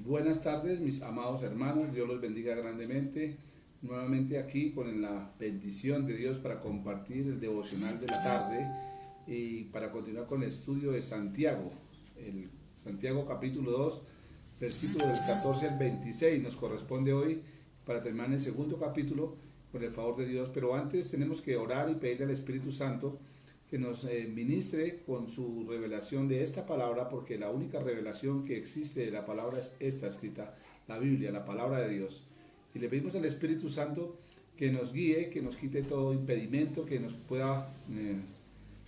Buenas tardes, mis amados hermanos, Dios los bendiga grandemente. Nuevamente aquí con la bendición de Dios para compartir el devocional de la tarde y para continuar con el estudio de Santiago. El Santiago capítulo 2, versículo del 14 al 26 nos corresponde hoy para terminar el segundo capítulo por el favor de Dios. Pero antes tenemos que orar y pedirle al Espíritu Santo que nos ministre con su revelación de esta palabra, porque la única revelación que existe de la palabra es esta escrita, la Biblia, la palabra de Dios. Y le pedimos al Espíritu Santo que nos guíe, que nos quite todo impedimento, que nos pueda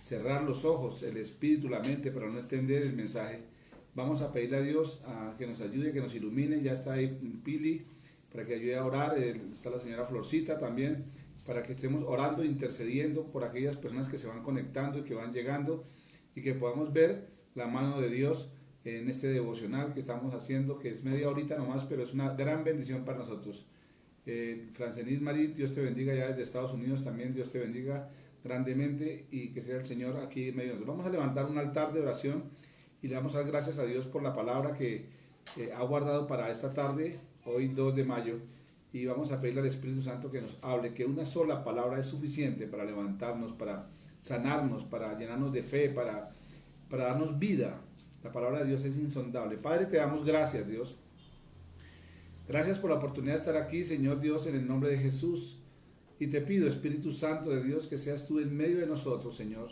cerrar los ojos, el espíritu, la mente, para no entender el mensaje. Vamos a pedirle a Dios que nos ayude, que nos ilumine. Ya está ahí Pili para que ayude a orar. Está la señora Florcita también, para que estemos orando, intercediendo por aquellas personas que se van conectando y que van llegando, y que podamos ver la mano de Dios en este devocional que estamos haciendo, que es media horita nomás, pero es una gran bendición para nosotros. Francenis Marit, Dios te bendiga ya desde Estados Unidos también, Dios te bendiga grandemente y que sea el Señor aquí en medio de nosotros. Vamos a levantar un altar de oración y le damos las gracias a Dios por la palabra que ha guardado para esta tarde, hoy 2 de mayo, y vamos a pedirle al Espíritu Santo que nos hable, que una sola palabra es suficiente para levantarnos, para sanarnos, para llenarnos de fe, para darnos vida. La palabra de Dios es insondable. Padre, te damos gracias, Dios. Gracias por la oportunidad de estar aquí, Señor Dios, en el nombre de Jesús. Y te pido, Espíritu Santo de Dios, que seas tú en medio de nosotros, Señor.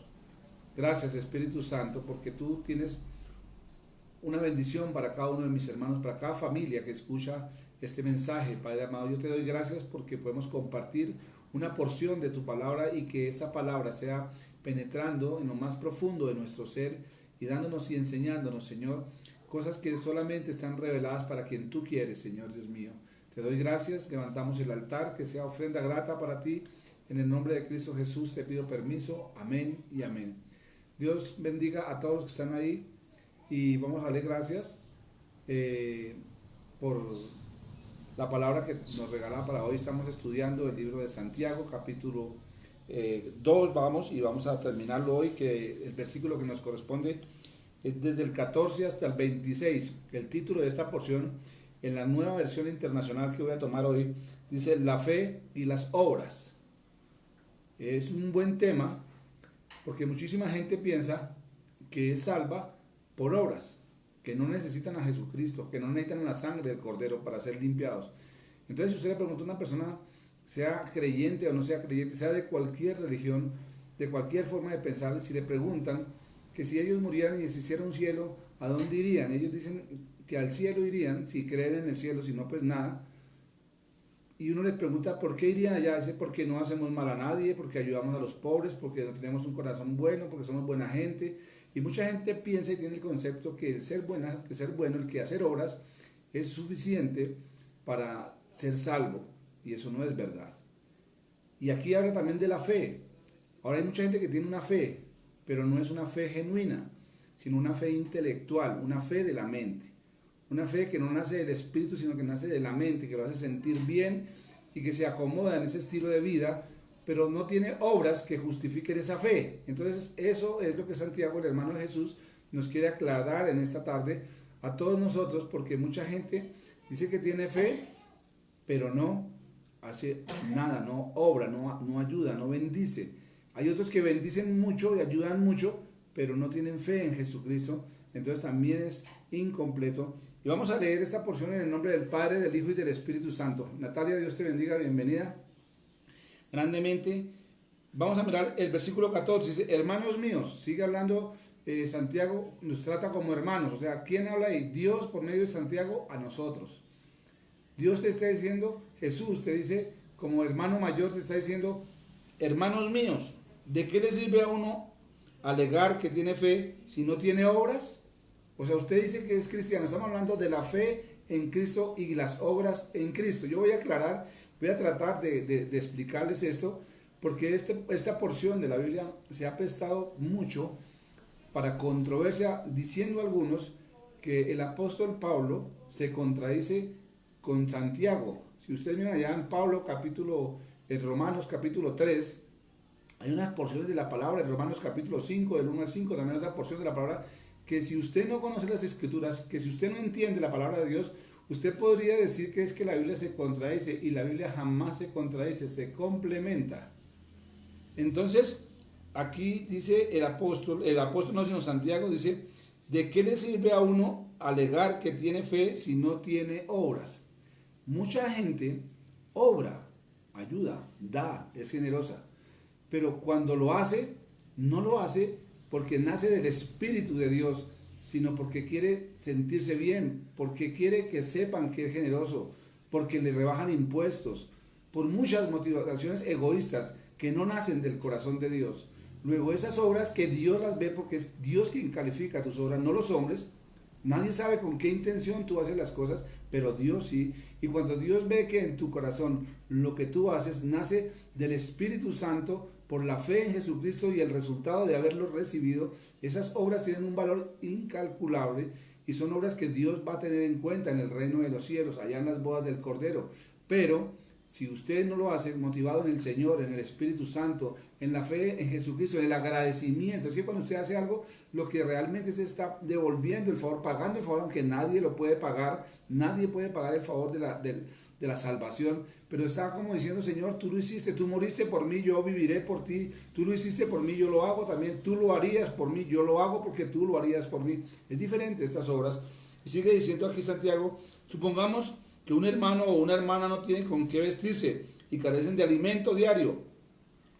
Gracias, Espíritu Santo, porque tú tienes una bendición para cada uno de mis hermanos, para cada familia que escucha este mensaje. Padre amado, yo te doy gracias porque podemos compartir una porción de tu palabra y que esa palabra sea penetrando en lo más profundo de nuestro ser y dándonos y enseñándonos, Señor, cosas que solamente están reveladas para quien tú quieres, Señor Dios mío. Te doy gracias, levantamos el altar, que sea ofrenda grata para ti. En el nombre de Cristo Jesús te pido permiso. Amén y amén. Dios bendiga a todos los que están ahí y vamos a darle gracias por la palabra que nos regala para hoy. Estamos estudiando el libro de Santiago, capítulo 2, vamos a terminarlo hoy, que el versículo que nos corresponde es desde el 14 hasta el 26. El título de esta porción, en la nueva versión internacional que voy a tomar hoy, dice la fe y las obras. Es un buen tema porque muchísima gente piensa que es salva por obras, que no necesitan a Jesucristo, que no necesitan la sangre del Cordero para ser limpiados. Entonces, si usted le pregunta a una persona, sea creyente o no sea creyente, sea de cualquier religión, de cualquier forma de pensar, si le preguntan que si ellos murieran y existiera un cielo, ¿a dónde irían? Ellos dicen que al cielo irían, si creen en el cielo, si no, pues nada. Y uno les pregunta, ¿por qué irían allá? Dice, porque no hacemos mal a nadie, porque ayudamos a los pobres, porque no tenemos un corazón bueno, porque somos buena gente. Y mucha gente piensa y tiene el concepto que el ser bueno, el que hacer obras, es suficiente para ser salvo. Y eso no es verdad. Y aquí habla también de la fe. Ahora hay mucha gente que tiene una fe, pero no es una fe genuina, sino una fe intelectual, una fe de la mente. Una fe que no nace del espíritu, sino que nace de la mente, que lo hace sentir bien y que se acomoda en ese estilo de vida, pero no tiene obras que justifiquen esa fe. Entonces eso es lo que Santiago, el hermano de Jesús, nos quiere aclarar en esta tarde a todos nosotros, porque mucha gente dice que tiene fe, pero no hace nada, no obra, no ayuda, no bendice. Hay otros que bendicen mucho y ayudan mucho, pero no tienen fe en Jesucristo, entonces también es incompleto. Y vamos a leer esta porción en el nombre del Padre, del Hijo y del Espíritu Santo. Natalia, Dios te bendiga, bienvenida grandemente. Vamos a mirar el versículo 14, dice, hermanos míos, sigue hablando Santiago, nos trata como hermanos, o sea, ¿quién habla ahí? Dios por medio de Santiago a nosotros. Dios te está diciendo, Jesús te dice, como hermano mayor te está diciendo, hermanos míos, ¿de qué le sirve a uno alegar que tiene fe si no tiene obras? O sea, usted dice que es cristiano, estamos hablando de la fe en Cristo y las obras en Cristo. Yo voy a aclarar, voy a tratar de explicarles esto, porque esta porción de la Biblia se ha prestado mucho para controversia, diciendo algunos que el apóstol Pablo se contradice con Santiago. Si ustedes miran allá en Romanos capítulo 3, hay unas porciones de la palabra, en Romanos capítulo 5, del 1 al 5, también otra porción de la palabra que si usted no conoce las escrituras, que si usted no entiende la palabra de Dios, usted podría decir que es que la Biblia se contradice, y la Biblia jamás se contradice, se complementa. Entonces, aquí dice el apóstol no sino Santiago, dice, ¿de qué le sirve a uno alegar que tiene fe si no tiene obras? Mucha gente obra, ayuda, da, es generosa, pero cuando lo hace, no lo hace porque nace del Espíritu de Dios, sino porque quiere sentirse bien, porque quiere que sepan que es generoso, porque le rebajan impuestos, por muchas motivaciones egoístas que no nacen del corazón de Dios. Luego esas obras que Dios las ve, porque es Dios quien califica tus obras, no los hombres. Nadie sabe con qué intención tú haces las cosas, pero Dios sí. Y cuando Dios ve que en tu corazón lo que tú haces nace del Espíritu Santo por la fe en Jesucristo y el resultado de haberlo recibido, esas obras tienen un valor incalculable y son obras que Dios va a tener en cuenta en el reino de los cielos, allá en las bodas del Cordero. Pero si usted no lo hace motivado en el Señor, en el Espíritu Santo, en la fe en Jesucristo, en el agradecimiento, es que cuando usted hace algo, lo que realmente se está devolviendo el favor, pagando el favor, aunque nadie lo puede pagar, nadie puede pagar el favor de la salvación, pero está como diciendo, Señor, tú lo hiciste, tú moriste por mí, yo viviré por ti, tú lo hiciste por mí, yo lo hago también, tú lo harías por mí, yo lo hago porque tú lo harías por mí. Es diferente estas obras. Y sigue diciendo aquí Santiago, supongamos que un hermano o una hermana no tienen con qué vestirse y carecen de alimento diario,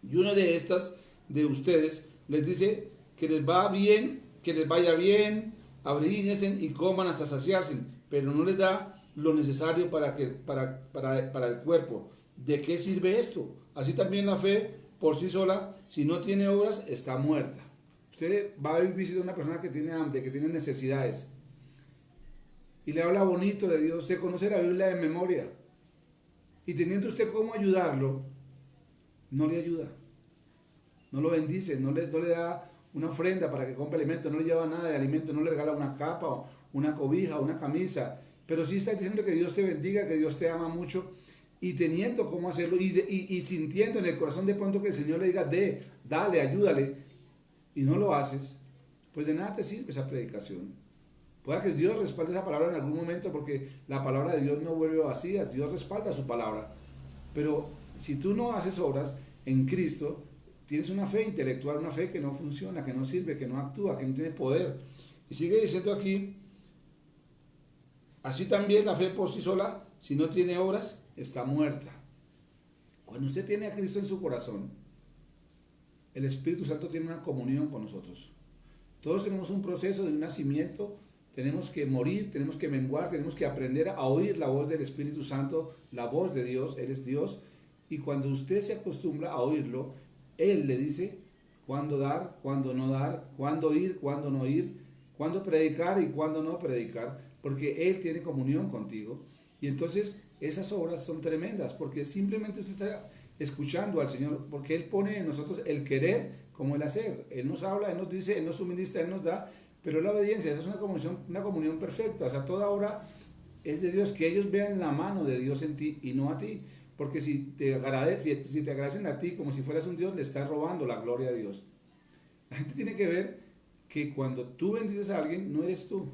y uno de estas de ustedes les dice que les va bien, que les vaya bien, abríguense y coman hasta saciarse, pero no les da lo necesario para el cuerpo. ¿De qué sirve esto? Así también la fe por sí sola, si no tiene obras, está muerta. Usted va a visitar a una persona que tiene hambre, que tiene necesidades, y le habla bonito de Dios, se conoce la Biblia de memoria, y teniendo usted cómo ayudarlo, no le ayuda, no lo bendice, no le da una ofrenda para que compre alimento, no le lleva nada de alimento, no le regala una capa, una cobija, una camisa, pero sí está diciendo que Dios te bendiga, que Dios te ama mucho, y teniendo cómo hacerlo, y sintiendo en el corazón de pronto que el Señor le diga, dale, ayúdale, y no lo haces, pues de nada te sirve esa predicación. Pueda que Dios respalde esa palabra en algún momento, porque la palabra de Dios no vuelve vacía, Dios respalda su palabra. Pero si tú no haces obras en Cristo, tienes una fe intelectual, una fe que no funciona, que no sirve, que no actúa, que no tiene poder. Y sigue diciendo aquí, así también la fe por sí sola, si no tiene obras, está muerta. Cuando usted tiene a Cristo en su corazón, el Espíritu Santo tiene una comunión con nosotros. Todos tenemos un proceso de un nacimiento. Tenemos que morir, tenemos que menguar, tenemos que aprender a oír la voz del Espíritu Santo, la voz de Dios, Él es Dios. Y cuando usted se acostumbra a oírlo, Él le dice cuándo dar, cuándo no dar, cuándo ir, cuándo no ir, cuándo predicar y cuándo no predicar, porque Él tiene comunión contigo. Y entonces esas obras son tremendas, porque simplemente usted está escuchando al Señor, porque Él pone en nosotros el querer como el hacer. Él nos habla, Él nos dice, Él nos suministra, Él nos da. Pero la obediencia, esa es una comunión perfecta, o sea, toda obra es de Dios, que ellos vean la mano de Dios en ti y no a ti, porque si te agradecen a ti como si fueras un Dios, le estás robando la gloria a Dios. La gente tiene que ver que cuando tú bendices a alguien, no eres tú,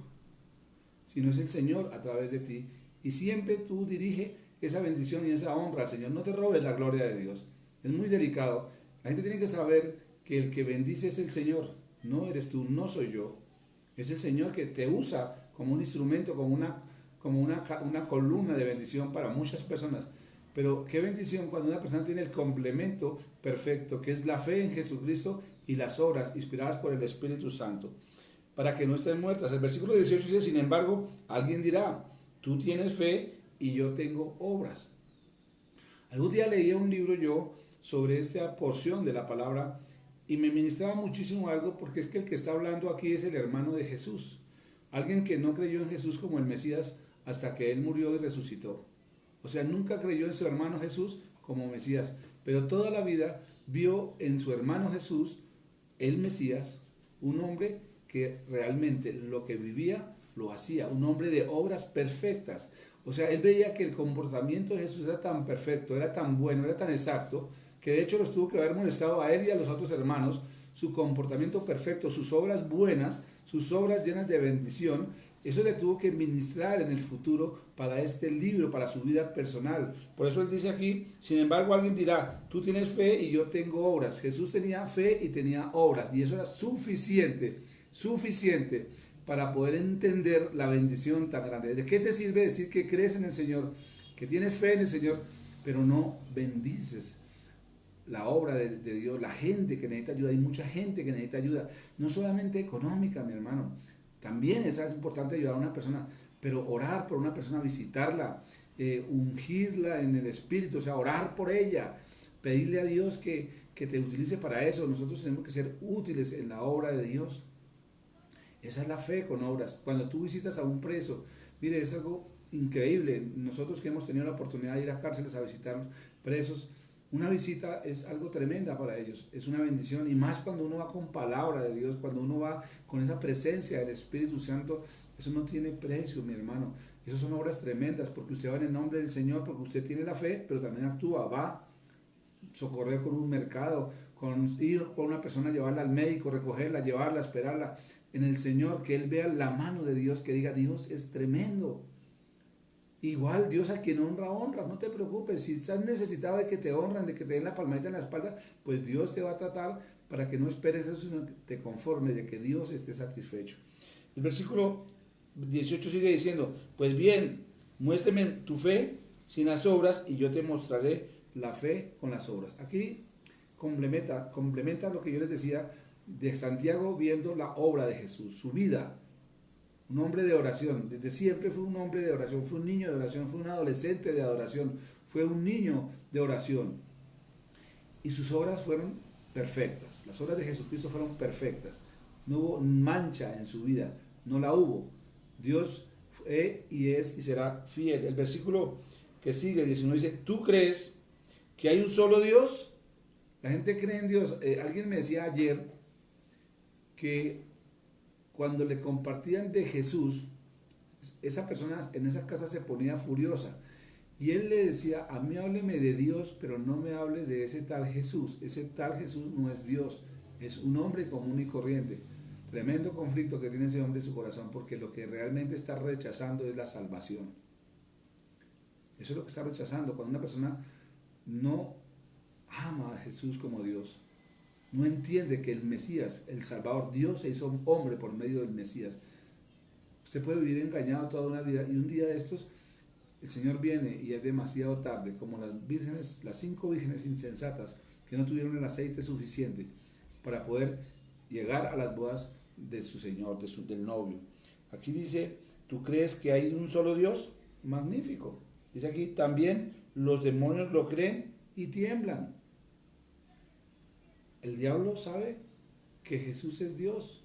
sino es el Señor a través de ti, y siempre tú dirige esa bendición y esa honra al Señor, no te robes la gloria de Dios, es muy delicado. La gente tiene que saber que el que bendice es el Señor, no eres tú, no soy yo. Es el Señor que te usa como un instrumento, como una columna de bendición para muchas personas. Pero qué bendición cuando una persona tiene el complemento perfecto, que es la fe en Jesucristo y las obras inspiradas por el Espíritu Santo, para que no estén muertas. El versículo 18 dice, sin embargo, alguien dirá, tú tienes fe y yo tengo obras. Algún día leía un libro yo sobre esta porción de la palabra, y me ministraba muchísimo algo, porque es que el que está hablando aquí es el hermano de Jesús. Alguien que no creyó en Jesús como el Mesías hasta que Él murió y resucitó. O sea, nunca creyó en su hermano Jesús como Mesías, pero toda la vida vio en su hermano Jesús el Mesías, un hombre que realmente lo que vivía lo hacía, un hombre de obras perfectas. O sea, él veía que el comportamiento de Jesús era tan perfecto, era tan bueno, era tan exacto, que de hecho los tuvo que haber molestado a él y a los otros hermanos, su comportamiento perfecto, sus obras buenas, sus obras llenas de bendición, eso le tuvo que ministrar en el futuro para este libro, para su vida personal. Por eso él dice aquí, sin embargo alguien dirá, tú tienes fe y yo tengo obras. Jesús tenía fe y tenía obras, y eso era suficiente para poder entender la bendición tan grande. ¿De qué te sirve decir que crees en el Señor, que tienes fe en el Señor, pero no bendices la obra de Dios, la gente que necesita ayuda? Hay mucha gente que necesita ayuda, no solamente económica, mi hermano, también es importante ayudar a una persona, pero orar por una persona, visitarla, ungirla en el Espíritu, o sea, orar por ella, pedirle a Dios que te utilice para eso. Nosotros tenemos que ser útiles en la obra de Dios. Esa es la fe con obras. Cuando tú visitas a un preso, mire, es algo increíble. Nosotros que hemos tenido la oportunidad de ir a cárceles a visitar presos, una visita es algo tremenda para ellos, es una bendición, y más cuando uno va con palabra de Dios, cuando uno va con esa presencia del Espíritu Santo. Eso no tiene precio, mi hermano. Esas son obras tremendas, porque usted va en el nombre del Señor, porque usted tiene la fe, pero también actúa, va a socorrer con un mercado, con ir con una persona, llevarla al médico, recogerla, llevarla, esperarla en el Señor, que Él vea la mano de Dios, que diga, Dios es tremendo. Igual Dios a quien honra, honra, no te preocupes. Si estás necesitado de que te honren, de que te den la palmadita en la espalda, pues Dios te va a tratar para que no esperes eso, sino que te conformes, de que Dios esté satisfecho. El versículo 18 sigue diciendo, pues bien, muéstrame tu fe sin las obras y yo te mostraré la fe con las obras. Aquí complementa lo que yo les decía de Santiago, viendo la obra de Jesús, su vida. Un hombre de oración, desde siempre fue un hombre de oración, fue un niño de oración, fue un adolescente de adoración, fue un niño de oración. Y sus obras fueron perfectas, las obras de Jesucristo fueron perfectas. No hubo mancha en su vida, no la hubo. Dios fue y es y será fiel. El versículo que sigue, 19, dice, ¿tú crees que hay un solo Dios? La gente cree en Dios. Alguien me decía ayer que cuando le compartían de Jesús, esa persona en esa casa se ponía furiosa. Y él le decía, a mí hábleme de Dios, pero no me hable de ese tal Jesús. Ese tal Jesús no es Dios, es un hombre común y corriente. Tremendo conflicto que tiene ese hombre en su corazón, porque lo que realmente está rechazando es la salvación. Eso es lo que está rechazando, cuando una persona no ama a Jesús como Dios. No entiende que el Mesías, el Salvador, Dios se hizo hombre por medio del Mesías. Usted puede vivir engañado toda una vida, y un día de estos el Señor viene y es demasiado tarde, como las 5 vírgenes insensatas que no tuvieron el aceite suficiente para poder llegar a las bodas de su Señor, del novio. Aquí dice, ¿tú crees que hay un solo Dios? Magnífico. Dice aquí, también los demonios lo creen y tiemblan. El diablo sabe que Jesús es Dios.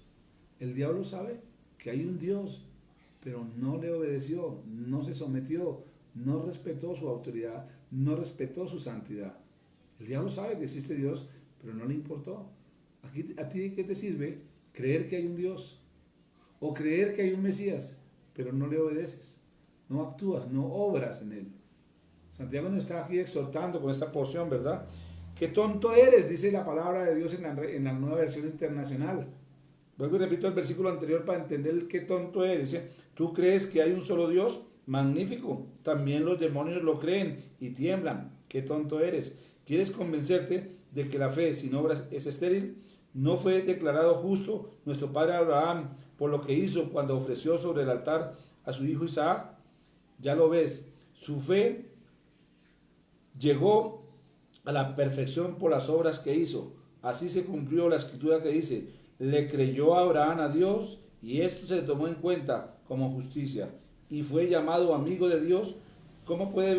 El diablo sabe que hay un Dios, pero no le obedeció, no se sometió, no respetó su autoridad, no respetó su santidad. El diablo sabe que existe Dios, pero no le importó. Aquí, ¿a ti qué te sirve creer que hay un Dios? O creer que hay un Mesías, pero no le obedeces, no actúas, no obras en él. Santiago nos está aquí exhortando con esta porción, ¿verdad? ¡Qué tonto eres!, dice la palabra de Dios en la Nueva Versión Internacional. Vuelvo y repito el versículo anterior para entender qué tonto eres. Dice, ¿tú crees que hay un solo Dios? Magnífico. También los demonios lo creen y tiemblan. ¡Qué tonto eres! ¿Quieres convencerte de que la fe sin obras es estéril? ¿No fue declarado justo nuestro padre Abraham por lo que hizo cuando ofreció sobre el altar a su hijo Isaac? Ya lo ves, su fe llegó a la perfección por las obras que hizo. Así se cumplió la escritura que dice, le creyó Abraham a Dios y esto se tomó en cuenta como justicia y fue llamado amigo de Dios. ¿Cómo pueden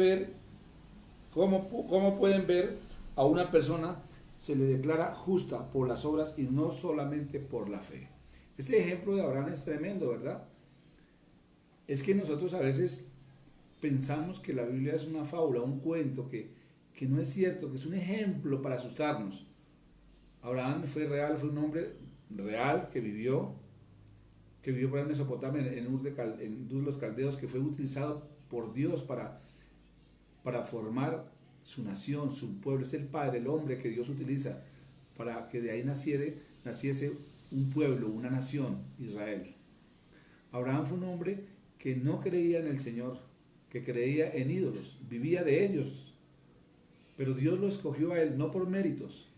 ver a una persona se le declara justa por las obras y no solamente por la fe? Este ejemplo de Abraham es tremendo, ¿verdad? Es que nosotros a veces pensamos que la Biblia es una fábula, un cuento, que no es cierto, que es un ejemplo para asustarnos. Abraham fue real, fue un hombre real que vivió por en Mesopotamia, en Ur de los Caldeos, que fue utilizado por Dios para formar su nación, su pueblo. Es el padre, el hombre que Dios utiliza para que de ahí naciese un pueblo, una nación, Israel. Abraham fue un hombre que no creía en el Señor, que creía en ídolos, vivía de ellos, pero Dios lo escogió a él, no por méritos.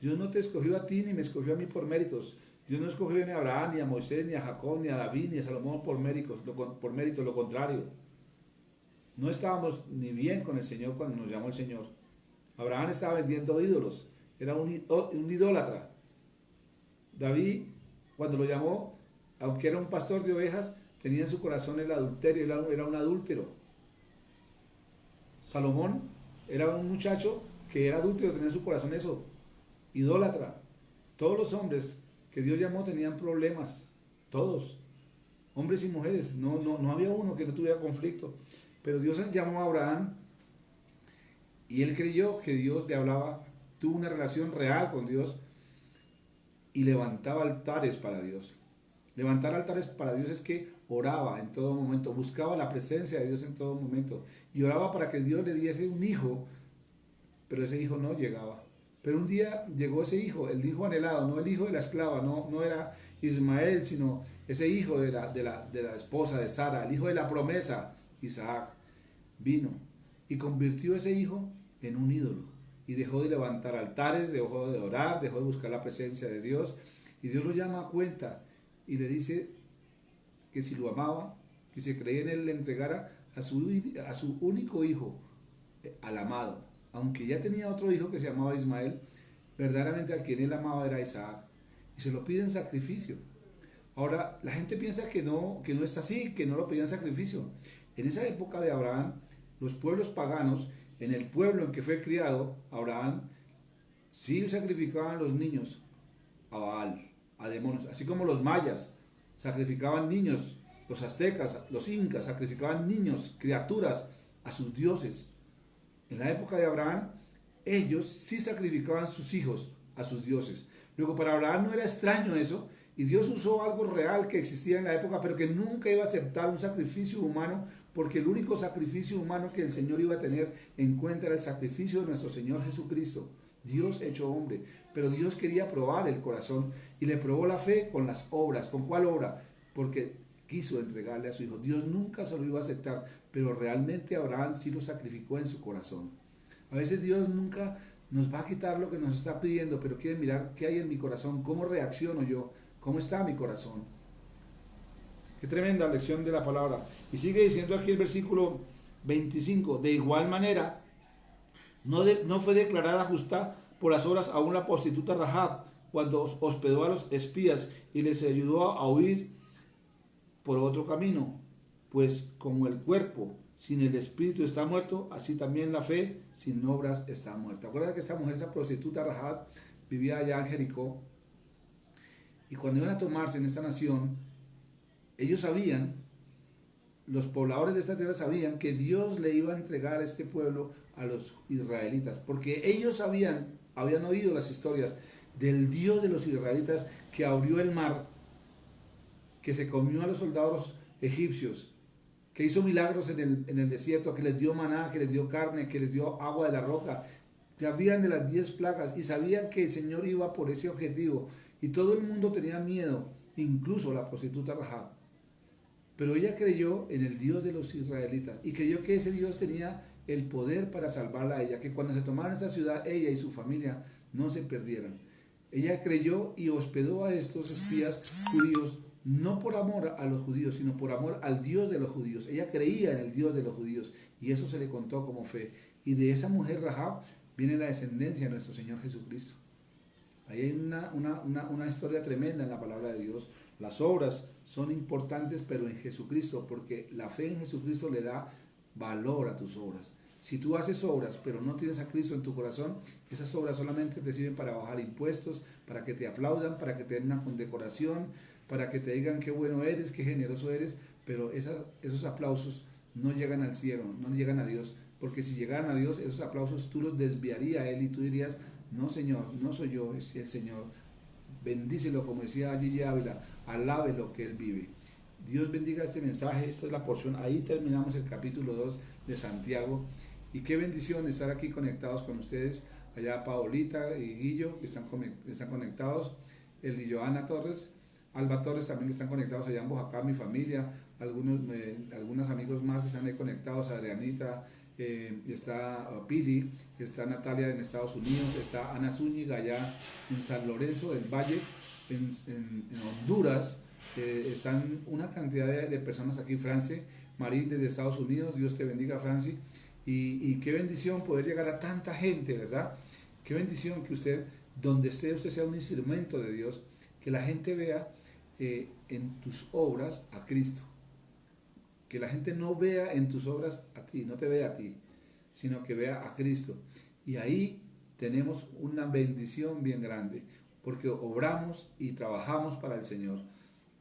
Dios no te escogió a ti ni me escogió a mí por méritos. Dios no escogió ni a Abraham, ni a Moisés, ni a Jacob, ni a David, ni a Salomón por méritos, lo contrario. No estábamos ni bien con el Señor cuando nos llamó el Señor. Abraham estaba vendiendo ídolos, era un idólatra. David, cuando lo llamó, aunque era un pastor de ovejas, tenía en su corazón el adulterio, era un adúltero. Salomón era un muchacho que era adúltero, tenía en su corazón eso, idólatra. Todos los hombres que Dios llamó tenían problemas, todos, hombres y mujeres, no había uno que no tuviera conflicto. Pero Dios llamó a Abraham y él creyó que Dios le hablaba, tuvo una relación real con Dios y levantaba altares para Dios. Levantar altares para Dios es que oraba en todo momento, buscaba la presencia de Dios en todo momento y oraba para que Dios le diese un hijo, pero ese hijo no llegaba. Pero un día llegó ese hijo, el hijo anhelado, no el hijo de la esclava, no era Ismael, sino ese hijo de la esposa de Sara, el hijo de la promesa, Isaac. Vino y convirtió a ese hijo en un ídolo y dejó de levantar altares, dejó de orar, dejó de buscar la presencia de Dios, y Dios lo llama a cuenta y le dice que si lo amaba, que si creía en él, le entregara a su único hijo, al amado, aunque ya tenía otro hijo que se llamaba Ismael, verdaderamente a quien él amaba era Isaac, y se lo pide en sacrificio. Ahora, la gente piensa que no es así, que no lo pedían sacrificio. En esa época de Abraham, los pueblos paganos, en el pueblo en que fue criado Abraham, sí sacrificaban los niños a Baal, a demonios, así como los mayas sacrificaban niños, los aztecas, los incas sacrificaban niños, criaturas a sus dioses. En la época de Abraham, ellos sí sacrificaban sus hijos a sus dioses. Luego, para Abraham no era extraño eso, y Dios usó algo real que existía en la época, pero que nunca iba a aceptar un sacrificio humano, porque el único sacrificio humano que el Señor iba a tener en cuenta era el sacrificio de nuestro Señor Jesucristo, Dios hecho hombre. Pero Dios quería probar el corazón y le probó la fe con las obras. ¿Con cuál obra? Porque quiso entregarle a su hijo. Dios nunca se lo iba a aceptar, pero realmente Abraham sí lo sacrificó en su corazón. A veces Dios nunca nos va a quitar lo que nos está pidiendo, pero quiere mirar qué hay en mi corazón, cómo reacciono yo, cómo está mi corazón. Qué tremenda lección de la palabra. Y sigue diciendo aquí el versículo 25, de igual manera, no fue declarada justa por las obras aún la prostituta Rahab, cuando hospedó a los espías y les ayudó a huir por otro camino. Pues como el cuerpo sin el espíritu está muerto, así también la fe sin obras está muerta. Acuérdate que esta mujer, esa prostituta Rahab, vivía allá en Jericó, y cuando iban a tomarse en esta nación, ellos sabían, los pobladores de esta tierra sabían que Dios le iba a entregar a este pueblo a los israelitas, porque ellos habían oído las historias del Dios de los israelitas que abrió el mar, que se comió a los soldados egipcios, que hizo milagros en el desierto, que les dio maná, que les dio carne, que les dio agua de la roca. Sabían de las 10 plagas y sabían que el Señor iba por ese objetivo, y todo el mundo tenía miedo, incluso la prostituta Rahab. Pero ella creyó en el Dios de los israelitas y creyó que ese Dios tenía el poder para salvarla a ella, que cuando se tomaran esta ciudad, ella y su familia no se perdieran. Ella creyó y hospedó a estos espías judíos, no por amor a los judíos, sino por amor al Dios de los judíos. Ella creía en el Dios de los judíos y eso se le contó como fe. Y de esa mujer Rahab viene la descendencia de nuestro Señor Jesucristo. Ahí hay una historia tremenda en la palabra de Dios. Las obras son importantes, pero en Jesucristo, porque la fe en Jesucristo le da valor a tus obras. Si tú haces obras, pero no tienes a Cristo en tu corazón, esas obras solamente te sirven para bajar impuestos, para que te aplaudan, para que te den una condecoración, para que te digan qué bueno eres, qué generoso eres, pero esos aplausos no llegan al cielo, no llegan a Dios, porque si llegaran a Dios, esos aplausos tú los desviaría a Él y tú dirías, no Señor, no soy yo, es el Señor. Bendícelo, como decía Gigi Ávila, alabe lo que Él vive. Dios bendiga este mensaje, esta es la porción, ahí terminamos el capítulo 2 de Santiago, y qué bendición estar aquí conectados con ustedes, allá Paolita y Guillo, que están conectados, el Joana Torres, Alba Torres también que están conectados allá en Bojacá, mi familia, algunos amigos más que están ahí conectados, Adrianita, está Pili, está Natalia en Estados Unidos, está Ana Zúñiga allá en San Lorenzo del Valle, en Honduras, están una cantidad de personas aquí, Francia, Marín desde Estados Unidos, Dios te bendiga, Franci, y qué bendición poder llegar a tanta gente, ¿verdad? Qué bendición que usted, donde esté, usted sea un instrumento de Dios, que la gente vea en tus obras a Cristo, que la gente no vea en tus obras a ti, no te vea a ti, sino que vea a Cristo. Y ahí tenemos una bendición bien grande, porque obramos y trabajamos para el Señor.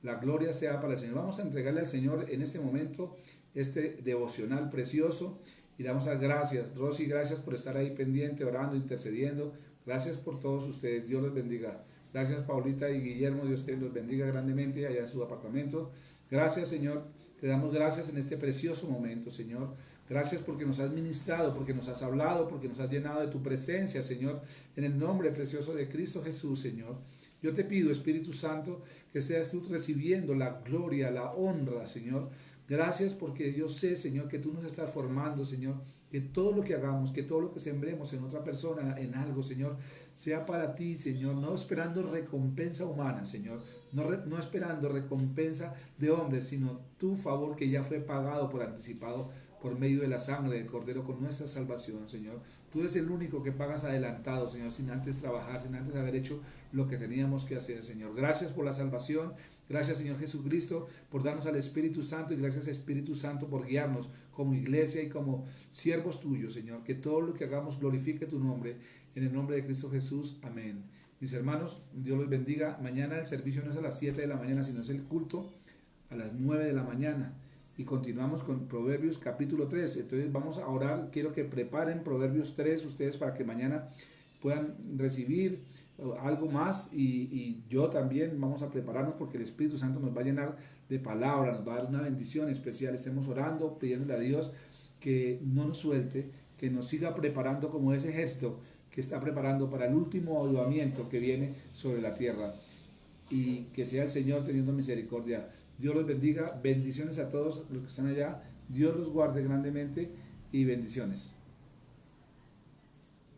La gloria sea para el Señor. Vamos a entregarle al Señor en este momento este devocional precioso y le vamos a dar gracias. Rosy, gracias por estar ahí pendiente, orando, intercediendo. Gracias por todos ustedes. Dios los bendiga. Gracias, Paulita y Guillermo. Dios te los bendiga grandemente allá en su apartamento. Gracias, Señor. Te damos gracias en este precioso momento, Señor. Gracias porque nos has ministrado, porque nos has hablado, porque nos has llenado de tu presencia, Señor. En el nombre precioso de Cristo Jesús, Señor. Yo te pido, Espíritu Santo, que seas tú recibiendo la gloria, la honra, Señor. Gracias porque yo sé, Señor, que tú nos estás formando, Señor. Que todo lo que hagamos, que todo lo que sembremos en otra persona, en algo, Señor, sea para ti, Señor. No esperando recompensa humana, Señor. No esperando recompensa de hombres, sino tu favor que ya fue pagado por anticipado por medio de la sangre del Cordero con nuestra salvación, Señor. Tú eres el único que pagas adelantado, Señor, sin antes trabajar, sin antes haber hecho lo que teníamos que hacer, Señor. Gracias por la salvación. Gracias, Señor Jesucristo, por darnos al Espíritu Santo y gracias, Espíritu Santo, por guiarnos como iglesia y como siervos tuyos, Señor. Que todo lo que hagamos glorifique tu nombre. En el nombre de Cristo Jesús. Amén. Mis hermanos, Dios los bendiga. Mañana el servicio no es a las 7 de la mañana, sino es el culto a las 9 de la mañana. Y continuamos con Proverbios capítulo 3. Entonces vamos a orar. Quiero que preparen Proverbios 3 ustedes para que mañana puedan recibir algo más y yo también vamos a prepararnos porque el Espíritu Santo nos va a llenar de palabra, nos va a dar una bendición especial. Estemos orando, pidiéndole a Dios que no nos suelte, que nos siga preparando como ese ejército que está preparando para el último avivamiento que viene sobre la tierra. Y que sea el Señor teniendo misericordia. Dios los bendiga, bendiciones a todos los que están allá, Dios los guarde grandemente y bendiciones.